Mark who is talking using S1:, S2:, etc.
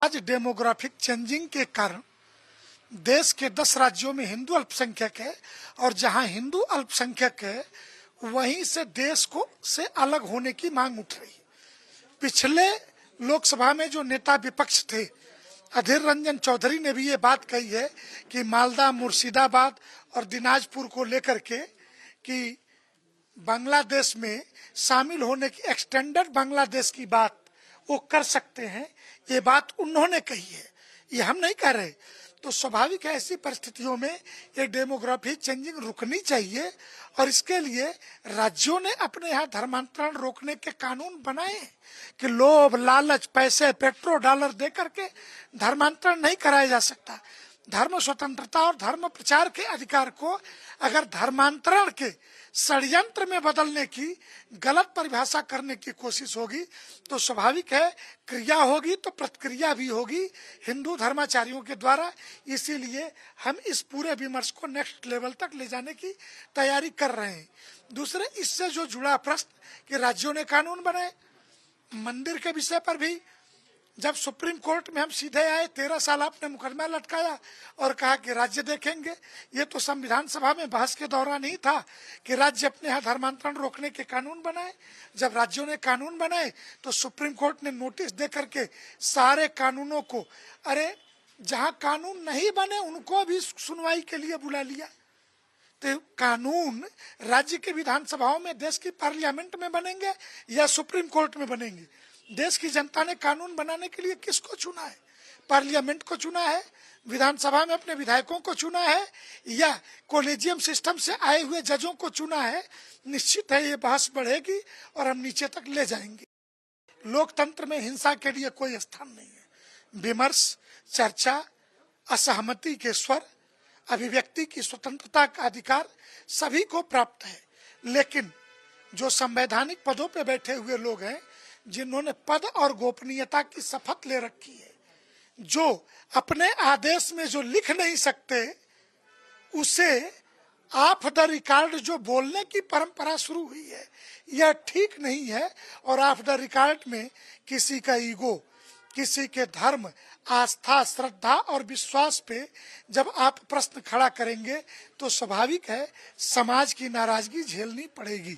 S1: आज demographic changing के कारण देश के 10 राज्यों में हिंदू अल्पसंख्यक है और जहां हिंदू अल्पसंख्यक है वहीं से देश को से अलग होने की मांग उठ रही है। पिछले लोकसभा में जो नेता विपक्ष थे अधीर रंजन चौधरी ने भी ये बात कही है कि मालदा, मुर्शिदाबाद और दिनाजपुर को लेकर के कि बांग्लादेश में शामिल होने की, एक्सटेंडेड बांग्लादेश की बात वो कर सकते हैं। ये बात उन्होंने कही है, ये हम नहीं कह रहे। तो स्वाभाविक है ऐसी परिस्थितियों में ये डेमोग्राफी चेंजिंग रुकनी चाहिए और इसके लिए राज्यों ने अपने यहाँ धर्मांतरण रोकने के कानून बनाए हैं कि लोभ, लालच, पैसे, पेट्रोल, डॉलर दे करके धर्मांतरण नहीं कराया जा सकता। धर्म स्वतंत्रता और धर्म प्रचार के अधिकार को अगर धर्मांतरण के षड्यंत्र में बदलने की गलत परिभाषा करने की कोशिश होगी तो स्वाभाविक है क्रिया होगी तो प्रतिक्रिया भी होगी हिंदू धर्माचार्यों के द्वारा। इसीलिए हम इस पूरे विमर्श को नेक्स्ट लेवल तक ले जाने की तैयारी कर रहे हैं। दूसरे, इससे जो जुड़ा प्रश्न कि राज्यों ने कानून बनाए, मंदिर के विषय पर भी जब सुप्रीम कोर्ट में हम सीधे आए, 13 साल आपने मुकदमा लटकाया और कहा कि राज्य देखेंगे। ये तो संविधान सभा में बहस के दौरान ही था कि राज्य अपने यहाँ धर्मांतरण रोकने के कानून बनाए। जब राज्यों ने कानून बनाए तो सुप्रीम कोर्ट ने नोटिस दे करके सारे कानूनों को, अरे जहाँ कानून नहीं बने उनको भी सुनवाई के लिए बुला लिया। तो कानून राज्य के विधानसभाओं में, देश की पार्लियामेंट में बनेंगे या सुप्रीम कोर्ट में बनेंगे? देश की जनता ने कानून बनाने के लिए किसको चुना है? पार्लियामेंट को चुना है, विधानसभा में अपने विधायकों को चुना है या कॉलेजियम सिस्टम से आए हुए जजों को चुना है? निश्चित है ये बहस बढ़ेगी और हम नीचे तक ले जाएंगे। लोकतंत्र में हिंसा के लिए कोई स्थान नहीं है। विमर्श, चर्चा, असहमति के स्वर, अभिव्यक्ति की स्वतंत्रता का अधिकार सभी को प्राप्त है, लेकिन जो संवैधानिक पदों पर बैठे हुए लोग हैं, जिन्होंने पद और गोपनीयता की शपथ ले रखी है, जो अपने आदेश में जो लिख नहीं सकते उसे ऑफ द रिकॉर्ड जो बोलने की परंपरा शुरू हुई है, यह ठीक नहीं है। और ऑफ द रिकॉर्ड में किसी का ईगो, किसी के धर्म, आस्था, श्रद्धा और विश्वास पे जब आप प्रश्न खड़ा करेंगे तो स्वाभाविक है समाज की नाराजगी झेलनी पड़ेगी।